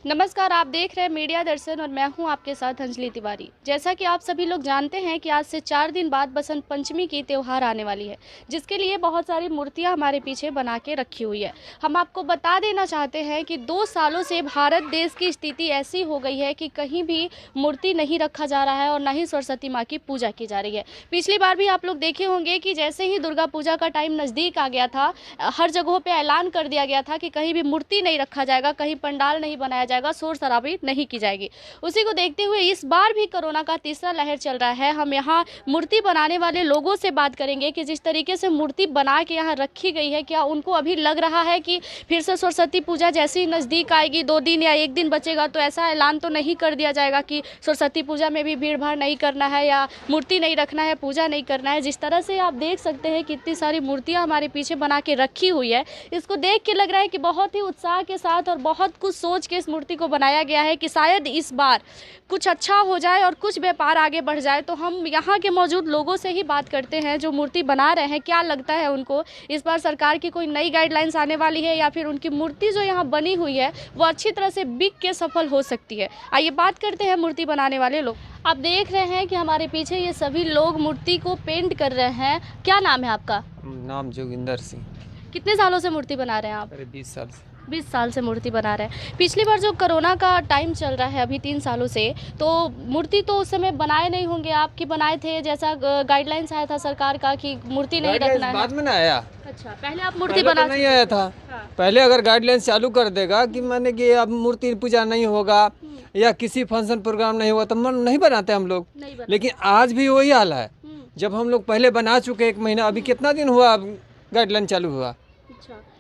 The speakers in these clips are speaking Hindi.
नमस्कार, आप देख रहे हैं मीडिया दर्शन और मैं हूं आपके साथ अंजलि तिवारी। जैसा कि आप सभी लोग जानते हैं कि आज से 4 दिन बाद बसंत पंचमी की त्यौहार आने वाली है, जिसके लिए बहुत सारी मूर्तियां हमारे पीछे बना के रखी हुई है। हम आपको बता देना चाहते हैं कि 2 सालों से भारत देश की स्थिति ऐसी हो गई है कि कहीं भी मूर्ति नहीं रखा जा रहा है और ना ही सरस्वती माँ की पूजा की जा रही है। पिछली बार भी आप लोग देखे होंगे कि जैसे ही दुर्गा पूजा का टाइम नज़दीक आ गया था, हर जगहों पर ऐलान कर दिया गया था कि कहीं भी मूर्ति नहीं रखा जाएगा, कहीं पंडाल नहीं बनाया जाएगा, शोर शराबी नहीं की जाएगी। उसी को देखते हुए इस बार भी कोरोना का तीसरा लहर चल रहा है। हम यहाँ मूर्ति बनाने वाले लोगों से बात करेंगे कि जिस तरीके से मूर्ति बना के यहाँ रखी गई है, क्या उनको अभी लग रहा है कि फिर से सरस्वती पूजा जैसी नज़दीक आएगी, 2 दिन या 1 दिन बचेगा तो ऐसा ऐलान तो नहीं कर दिया जाएगा कि सरस्वती पूजा में भी भीड़ भाड़ नहीं करना है या मूर्ति नहीं रखना है, पूजा नहीं करना है। जिस तरह से आप देख सकते हैं कि इतनी सारी मूर्तियाँ हमारे पीछे बना के रखी हुई है, इसको देख के लग रहा है कि बहुत ही उत्साह के साथ और बहुत कुछ सोच के इस मूर्ति को बनाया गया है कि शायद इस बार कुछ अच्छा हो जाए और कुछ व्यापार आगे बढ़ जाए। तो हम यहाँ के मौजूद लोगों से ही बात करते हैं जो मूर्ति बना रहे हैं, क्या लगता है उनको, इस बार सरकार की कोई नई गाइडलाइंस आने वाली है या फिर उनकी मूर्ति जो यहाँ बनी हुई है वो अच्छी तरह से बिक के सफल हो सकती है। आइए बात करते हैं मूर्ति बनाने वाले लोग। आप देख रहे हैं कि हमारे पीछे ये सभी लोग मूर्ति को पेंट कर रहे हैं। क्या नाम है आपका? नाम जोगिंदर सिंह। कितने सालों से मूर्ति बना रहे हैं आप? 20 साल से। 20 साल से मूर्ति बना रहे हैं। पिछली बार जो कोरोना का टाइम चल रहा है अभी 3 सालों से, तो मूर्ति तो उस समय बनाए नहीं होंगे, आपकी बनाए थे जैसा गाइडलाइंस आया था सरकार का कि मूर्ति नहीं रखना है। बाद में ना आया। अच्छा, पहले आप मूर्ति बना नहीं आया था। हाँ। पहले अगर गाइडलाइंस चालू कर देगा कि मैंने कि अब मूर्ति पूजा नहीं होगा या किसी फंक्शन प्रोग्राम नहीं होगा तो नहीं बनाते हम लोग। लेकिन आज भी वही हाल है। जब हम लोग पहले बना चुके 1 महीना, अभी कितना दिन हुआ गाइडलाइन चालू हुआ?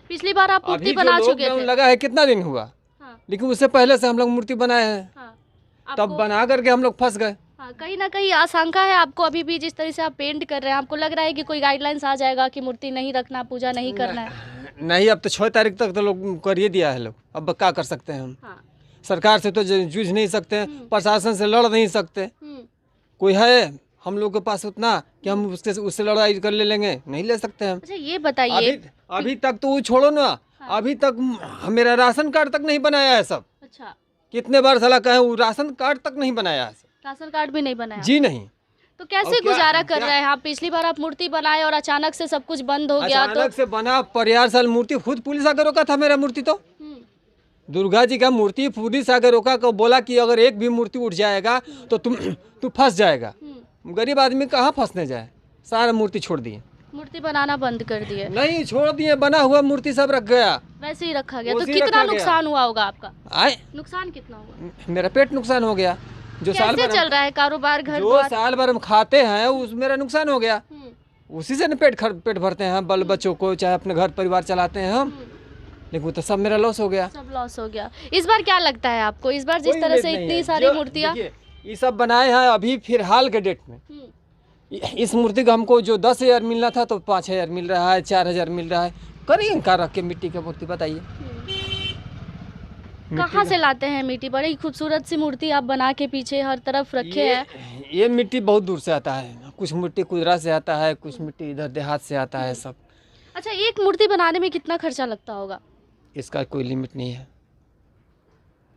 पिछली बार आप मूर्ति बना चुके थे। लगा है कितना दिन हुआ? हाँ। लेकिन उससे पहले से हम लोग मूर्ति बनाए हैं। हाँ। तब बना करके हम लोग फंस गए। हाँ, कहीं ना कहीं आशंका है आपको अभी भी, जिस तरह से आप पेंट कर रहे हैं, आपको लग रहा है कि कोई गाइडलाइंस आ जाएगा कि मूर्ति नहीं रखना, पूजा नहीं करना है? नहीं, अब तो 6 तारीख तक तो लोग कर ही दिया है लोग। अब क्या कर सकते हैं हम? हाँ। सरकार से तो जूझ नहीं सकते, प्रशासन से लड़ नहीं सकते। कोई है हम लोग के पास उतना कि हम उससे लड़ाई कर लेंगे? नहीं ले सकते हम। अच्छा, ये बताइए, अभी तक तो वो छोड़ो ना। हाँ। अभी तक मेरा राशन कार्ड तक नहीं बनाया है सब। अच्छा, कितने बार सलाह कहे, वो राशन कार्ड तक नहीं बनाया है। राशन कार्ड भी नहीं बनाया? जी नहीं। तो कैसे गुजारा कर रहे हैं आप? पिछली बार आप मूर्ति बनाए और अचानक से सब कुछ बंद हो गया। अचानक से बना प्रयास साल मूर्ति, खुद पुलिस आकर रोका था मेरा मूर्ति। तो दुर्गा जी का मूर्ति पुलिस आकर रोका को बोला कि अगर एक भी मूर्ति उठ जाएगा तो तू फंस जाएगा। गरीब आदमी कहाँ फंसने जाए, सारा मूर्ति छोड़ दिए। मूर्ति बनाना बंद कर दिए? नहीं छोड़ दिए, बना हुआ मूर्ति सब रख गया, वैसे ही रखा गया। तो कितना नुकसान हुआ होगा आपका? नुकसान कितना हुआ? मेरा पेट नुकसान हो गया। जो साल भर चल रहा है कारोबार, घर जो साल भर हम खाते हैं उस मेरा नुकसान हो गया। उसी से पेट भरते हैं बल बच्चों को, चाहे अपने घर परिवार चलाते हैं हम। लेकिन तो सब मेरा लॉस हो गया। सब लॉस हो गया। इस बार क्या लगता है आपको, इस बार जिस तरह से इतनी सारी मूर्तियाँ ये सब बनाए हैं अभी फिलहाल के डेट में, इस मूर्ति का हमको जो 10,000 मिलना था तो 5,000 मिल रहा है, 4,000 मिल रहा है। करिए क्या रख के मिट्टी की मूर्ति, बताइए कहाँ से लाते हैं मिट्टी? बड़ी खूबसूरत सी मूर्ति आप बना के पीछे हर तरफ रखे हैं। ये मिट्टी बहुत दूर से आता है, कुछ मिट्टी गुजरात से आता है, कुछ मिट्टी इधर देहात से आता है सब। अच्छा, एक मूर्ति बनाने में कितना खर्चा लगता होगा? इसका कोई लिमिट नहीं है।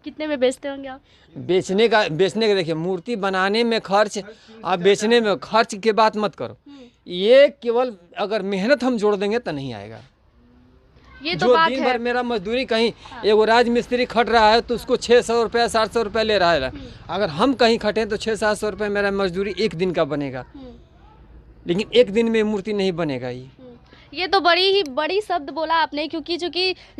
कितने में बेचते होंगे आप? बेचने का देखिए, मूर्ति बनाने में खर्च, आप बेचने में खर्च की बात मत करो। ये केवल अगर मेहनत हम जोड़ देंगे तो नहीं आएगा। ये तो बात दिन भर मेरा मजदूरी कहीं एगो राज मिस्त्री खट रहा है तो उसको 600 रुपया 700 रुपया ले रहा है। अगर हम कहीं खटें तो 600-700 रुपये मेरा मजदूरी 1 दिन का बनेगा। लेकिन 1 दिन में मूर्ति नहीं बनेगा। ये तो बड़ी शब्द बोला आपने, क्योंकि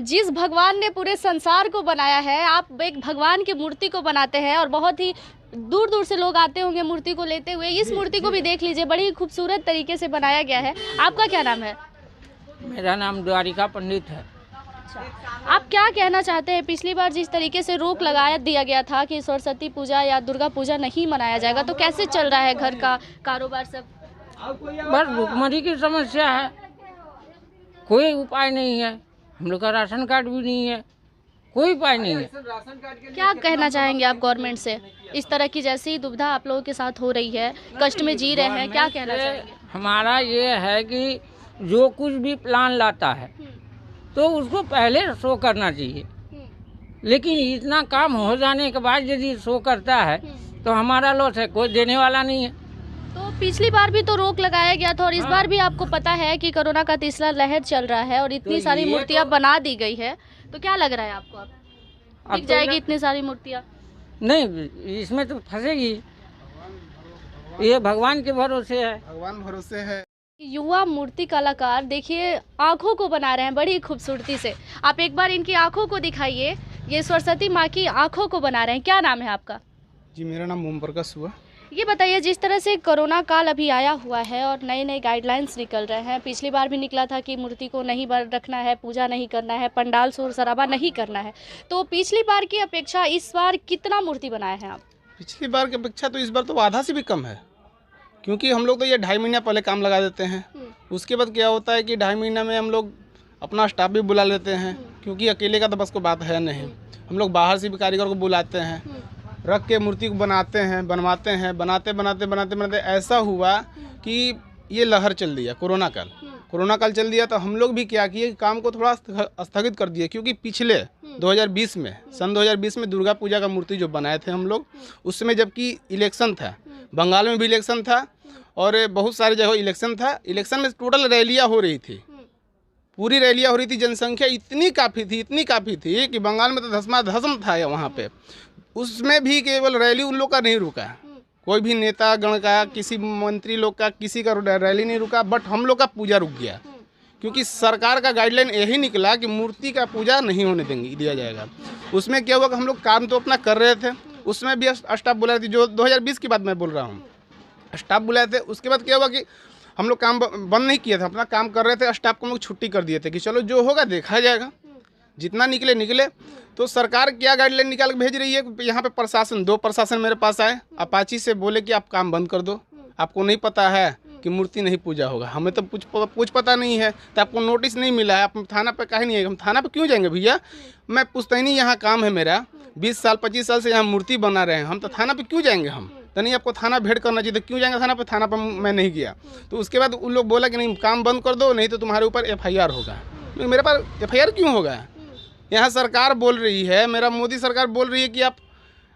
जिस भगवान ने पूरे संसार को बनाया है, आप एक भगवान की मूर्ति को बनाते हैं और बहुत ही दूर दूर से लोग आते होंगे मूर्ति को लेते हुए। इस मूर्ति को भी देख लीजिए, बड़ी खूबसूरत तरीके से बनाया गया है। आपका क्या नाम है? मेरा नाम द्वारिका पंडित है। अच्छा, आप क्या कहना चाहते हैं? पिछली बार जिस तरीके से रोक लगा दिया गया था कि सरस्वती पूजा या दुर्गा पूजा नहीं मनाया जाएगा, तो कैसे चल रहा है घर का कारोबार सब? बस भुखमरी की समस्या है, कोई उपाय नहीं है। हम लोग का राशन कार्ड भी नहीं है, कोई उपाय नहीं है। क्या कहना चाहेंगे आप गवर्नमेंट से? इस तरह की जैसी दुविधा आप लोगों के साथ हो रही है, कष्ट में जी रहे हैं, क्या कहना चाहेंगे? हमारा ये है कि जो कुछ भी प्लान लाता है तो उसको पहले शो करना चाहिए लेकिन इतना काम हो जाने के बाद यदि शो करता है तो हमारा लॉस है, कोई देने वाला नहीं है। तो पिछली बार भी तो रोक लगाया गया था और इस बार भी आपको पता है कि कोरोना का तीसरा लहर चल रहा है और इतनी तो सारी ये मूर्तियां बना दी गई है, तो क्या लग रहा है आपको अब दिख तो जाएगी इतनी सारी मूर्तियां? नहीं, इसमें तो फंसेगी, ये भगवान के भरोसे है। भगवान भरोसे है। युवा मूर्ति कलाकार देखिए आंखों को बना रहे हैं बड़ी खूबसूरती से। आप एक बार इनकी आंखों को दिखाइए, ये सरस्वती माँ की आंखों को बना रहे हैं। क्या नाम है आपका? जी मेरा नाम ओम प्रकाश हुआ। ये बताइए, जिस तरह से कोरोना काल अभी आया हुआ है और नए नए गाइडलाइंस निकल रहे हैं, पिछली बार भी निकला था कि मूर्ति को नहीं रखना है, पूजा नहीं करना है, पंडाल शोर शराबा नहीं करना है, तो पिछली बार की अपेक्षा इस बार कितना मूर्ति बनाए हैं आप? पिछली बार की अपेक्षा तो इस बार तो आधा से भी कम है, क्योंकि हम लोग तो ये 2.5 महीना पहले काम लगा देते हैं। उसके बाद क्या होता है कि 2.5 महीना में हम लोग अपना स्टाफ भी बुला लेते हैं, क्योंकि अकेले का तो बस को बात है नहीं। हम लोग बाहर से भी कारीगर को बुलाते हैं, रख के मूर्ति को बनाते हैं, बनवाते हैं। बनाते बनाते बनाते बनाते ऐसा हुआ कि ये लहर चल दिया, कोरोना काल चल दिया। तो हम लोग भी क्या किए, काम को थोड़ा स्थगित कर दिए, क्योंकि पिछले 2020 में सन 2020 में दुर्गा पूजा का मूर्ति जो बनाए थे हम लोग, उसमें जबकि इलेक्शन था, बंगाल में भी इलेक्शन था और बहुत सारी जगह इलेक्शन था। इलेक्शन में टोटल रैलियाँ हो रही थी, पूरी रैलियाँ हो रही थी। जनसंख्या इतनी काफ़ी थी कि बंगाल में तो धसम था वहाँ पे। उसमें भी केवल रैली उन लोग का नहीं रुका, कोई भी नेता गण का, किसी मंत्री लोग का, किसी का रैली नहीं रुका, बट हम लोग का पूजा रुक गया, क्योंकि सरकार का गाइडलाइन यही निकला कि मूर्ति का पूजा नहीं होने दिया जाएगा। उसमें क्या हुआ कि हम लोग काम तो अपना कर रहे थे, उसमें भी स्टाफ बुलाए थे, जो 2020 की बात मैं बोल रहा हूँ, स्टाफ बुलाए थे। उसके बाद क्या हुआ कि हम लोग काम बंद नहीं किया था, अपना काम कर रहे थे। स्टाफ को हम लोग छुट्टी कर दिए थे कि चलो जो होगा देखा जाएगा, जितना निकले। तो सरकार क्या गाइडलाइन निकाल के भेज रही है, यहाँ पे प्रशासन, 2 प्रशासन मेरे पास आए, अपाची से बोले कि आप काम बंद कर दो, आपको नहीं पता है कि मूर्ति नहीं पूजा होगा। हमें तो कुछ पता नहीं है, तो आपको नोटिस नहीं मिला है, आप थाना पे काहे नहीं आए? हम थाना पे क्यों जाएंगे भैया? मैं पुश्तैनी यहाँ काम है मेरा, 20 साल 25 साल से यहाँ मूर्ति बना रहे हैं, हम तो थाना पे क्यों जाएंगे? हम तो नहीं, आपको थाना भेंट करना चाहिए, तो क्यों जाएंगे थाना पे? थाना पर मैं नहीं गया। तो उसके बाद उन लोग बोला कि नहीं, काम बंद कर दो, नहीं तो तुम्हारे ऊपर FIR होगा। मेरे पास FIR क्यों होगा? यहाँ सरकार बोल रही है, मेरा मोदी सरकार बोल रही है कि आप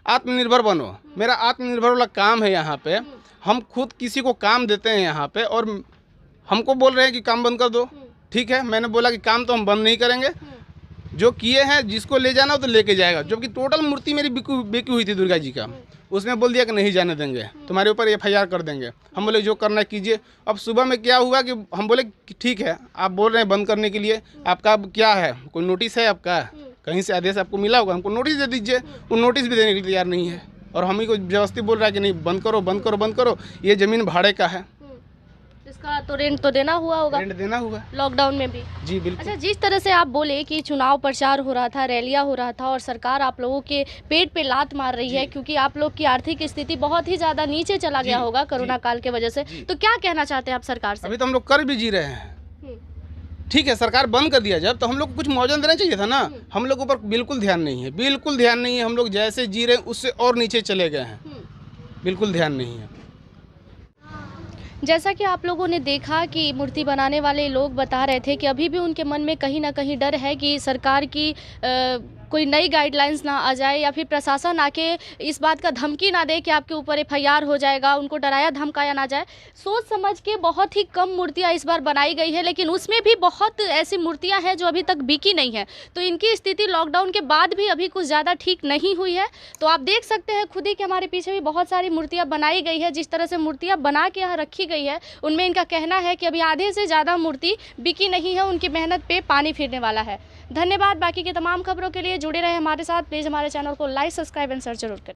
आत्मनिर्भर बनो। मेरा आत्मनिर्भर वाला काम है यहाँ पे, हम खुद किसी को काम देते हैं यहाँ पे, और हमको बोल रहे हैं कि काम बंद कर दो। ठीक है, मैंने बोला कि काम तो हम बंद नहीं करेंगे, जो किए हैं जिसको ले जाना हो तो लेके जाएगा। जबकि टोटल मूर्ति मेरी बिकी हुई थी दुर्गा जी का, उसमें बोल दिया कि नहीं जाने देंगे, तुम्हारे ऊपर FIR कर देंगे। हम बोले जो करना है कीजिए। अब सुबह में क्या हुआ कि हम बोले कि ठीक है, आप बोल रहे हैं बंद करने के लिए, आपका क्या है, कोई नोटिस है आपका, कहीं से आदेश आपको मिला होगा, हमको नोटिस दे दीजिए। वो नोटिस भी देने के लिए तैयार नहीं है, और हम ही को जबरदस्ती बोल रहा है कि नहीं बंद करो, ये ज़मीन भाड़े का है, इसका तो रेंट तो देना हुआ होगा, रेंट देना हुआ लॉकडाउन में भी। जी बिल्कुल। अच्छा, जिस तरह से आप बोले कि चुनाव प्रचार हो रहा था, रैलियां हो रहा था और सरकार आप लोगों के पेट पे लात मार रही है, क्योंकि आप लोग की आर्थिक स्थिति बहुत ही ज़्यादा नीचे चला गया होगा कोरोना काल के वजह से, तो क्या कहना चाहते हैं आप सरकार से? अभी तो हम लोग कर भी जी रहे हैं। ठीक है, सरकार बंद कर दिया जब, तो हम लोग को कुछ मुआवजा देना चाहिए था ना। हम लोग ऊपर बिल्कुल ध्यान नहीं है, हम लोग जैसे जी रहे हैं उससे और नीचे चले गए हैं, बिल्कुल ध्यान नहीं है। जैसा कि आप लोगों ने देखा कि मूर्ति बनाने वाले लोग बता रहे थे कि अभी भी उनके मन में कहीं ना कहीं डर है कि सरकार की कोई नई गाइडलाइंस ना आ जाए, या फिर प्रशासन आके इस बात का धमकी ना दे कि आपके ऊपर FIR हो जाएगा, उनको डराया धमकाया ना जाए। सोच समझ के बहुत ही कम मूर्तियाँ इस बार बनाई गई है, लेकिन उसमें भी बहुत ऐसी मूर्तियाँ हैं जो अभी तक बिकी नहीं है। तो इनकी स्थिति लॉकडाउन के बाद भी अभी कुछ ज़्यादा ठीक नहीं हुई है। तो आप देख सकते हैं खुद ही कि हमारे पीछे भी बहुत सारी मूर्तियाँ बनाई गई है। जिस तरह से मूर्तियाँ बना के यहाँ रखी गई है, उनमें इनका कहना है कि अभी आधे से ज़्यादा मूर्ति बिकी नहीं है, उनकी मेहनत पे पानी फिरने वाला है। धन्यवाद। बाकी के तमाम खबरों के लिए जुड़े रहे हमारे साथ। प्लीज़ हमारे चैनल को लाइक, सब्सक्राइब एंड शेयर जरूर करें।